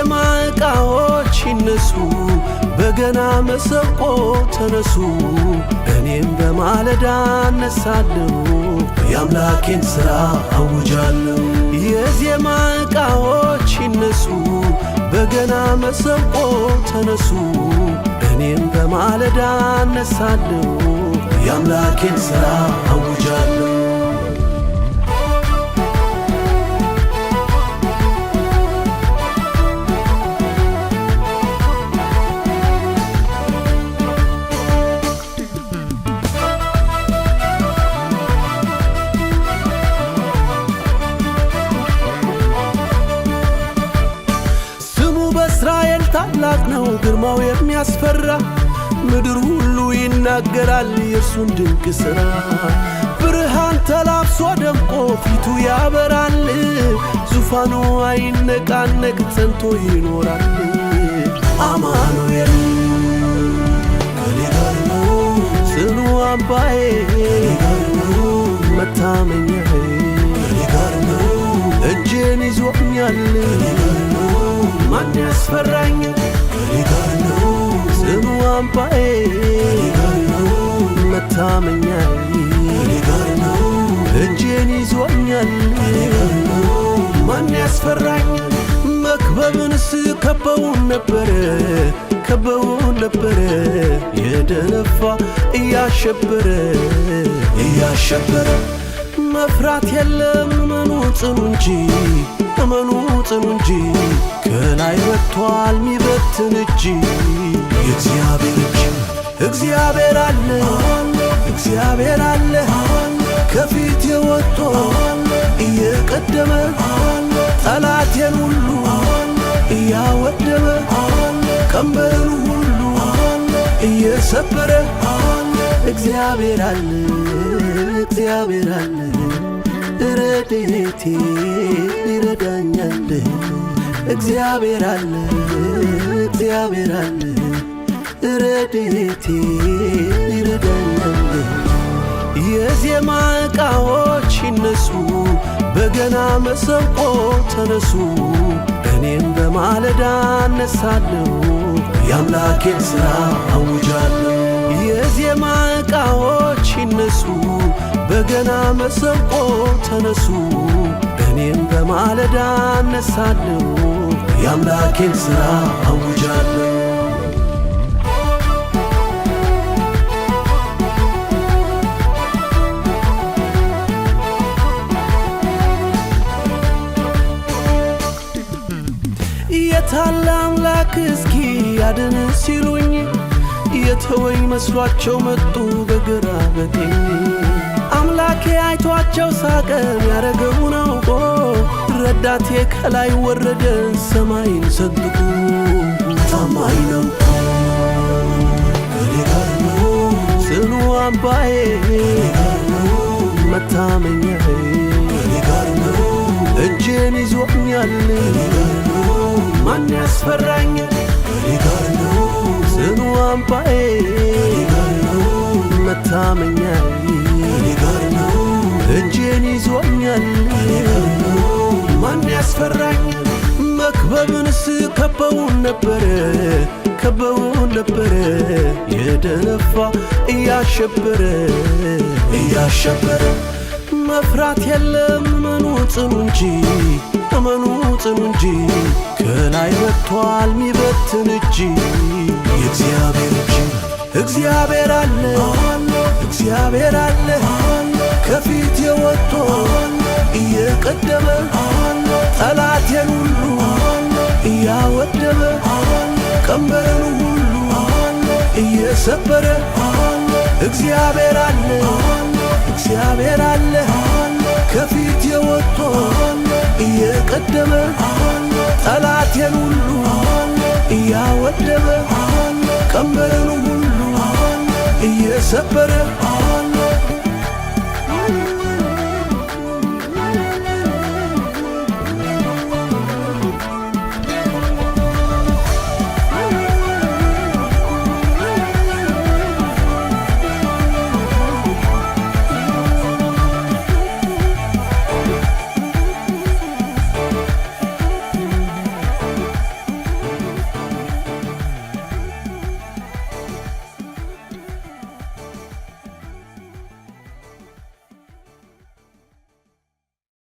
የዜማ ዕቃዎች ይነሱ በገና መሰንቆ ተነሱ እኔም በማለዳ እነሳለሁ የአምላኬን ሥራ አውጃለሁ የዜማ ዕቃዎች ይነሱ በገና መሰንቆ ተነሱ እኔም በማለዳ እነሳለሁ የአምላኬን ሥራ አውጃለሁ እስራኤል ታላቅ ነው ግርማው የሚያስፈራ ምድር ሁሉ ይናገራል የእርሱን ድንቅ ሥራ ብርሃን ተላብሶ ደምቆ ፊቱ ያበራል ዙፋኑ አይነቃነቅ ጸንቶ ይኖራል አማኑኤል ከኔ ጋር ነው ጽኑ አምባዬ ከኔ ጋር ነው መታመኛዬ ከኔ ጋር ነው እጄን ይዞኛል ከኔ ጋር ነው ማን ያስፈራኝ ከኔ ጋር ነው ጽኑ አምባዬ ከኔ ጋር ነው መታመኛዬ ከኔ ጋር ነው እጄን ይዞኛል ከኔ ጋር ነው ማን ያስፈራኝ መክበብንስ ከበውን ነበረ የደነፋ እያሸበረ መፍራት የለም እመኑ ጽኑ እንጂ ከላይ ወጥቷል ሚበትን እጅ የእግዚአብሔር እጅ እግዚአብሔር አለ ከፊት የወጥቶ እየቀደመ ጠላቴን ሁሉ እያወደመ ቀንበርን ሁሉ እየሰበረ እግዚአብሔር አለ ረድኤቴ ይረዳኛል እግዚአብሔር አለ ረድኤቴ ይረዳኛል የዜማ ዕቃዎች ይነሱ በገና መሰንቆ ተነሱ እኔም በማለዳ እነሳለሁ የአምላኬን ሥራ አውጃለሁ የዜማ ዕቃዎች ይነሱ በገና መሰንቆ ተነሱ እኔም በማለዳ እነሳለሁ የአምላኬን ሥራ አውጃለሁ የታለ አምላክ እስኪ ያድን ሲሉኝ የተወኝ መስሏቸው መጡ በግራ በቀኝ አምላኬ አይቷቸው ሳቀ ያረገውን አውቆ ረዳቴ ከላይ ወረደ ሰማይን ሰንጥቆ ታማኝ ነው ከኔ ጋር ነው ጽኑ አምባዬ ከኔ ጋር ነው መታመኛዬ ከኔ ጋር ነው እጄን ይዞኛል ከኔ ጋር ነው ማን ያስፈራኝ ከኔ ጋር ነው ጽኑ አምባዬ ከኔ ጋር ነው መታመኛዬ ከኔ ጋር ነው እጄን ይዞኛል ከኔ ጋር ነው ማን ያስፈራኝ መክበብንስ ከበውን ነበረ የደነፋ እያሸበረ መፍራት የለም እመኑ ጽኑ እንጂ ከላይ ወጥቷል ሚበትን እጅ የእግዚአብሔር እጅ እግዚአብሔር አለ ከፊት የወጥቶ እየቀደመ ጠላቴን ሁሉ እያወደመ ቀንበርን ሁሉ እየሰበረ እግዚአብሔር አለ ከፊት የወጥቶ እየቀደመ ጠላቴን ሁሉ እያወደመ ቀንበርን ሁሉ እየሰበረ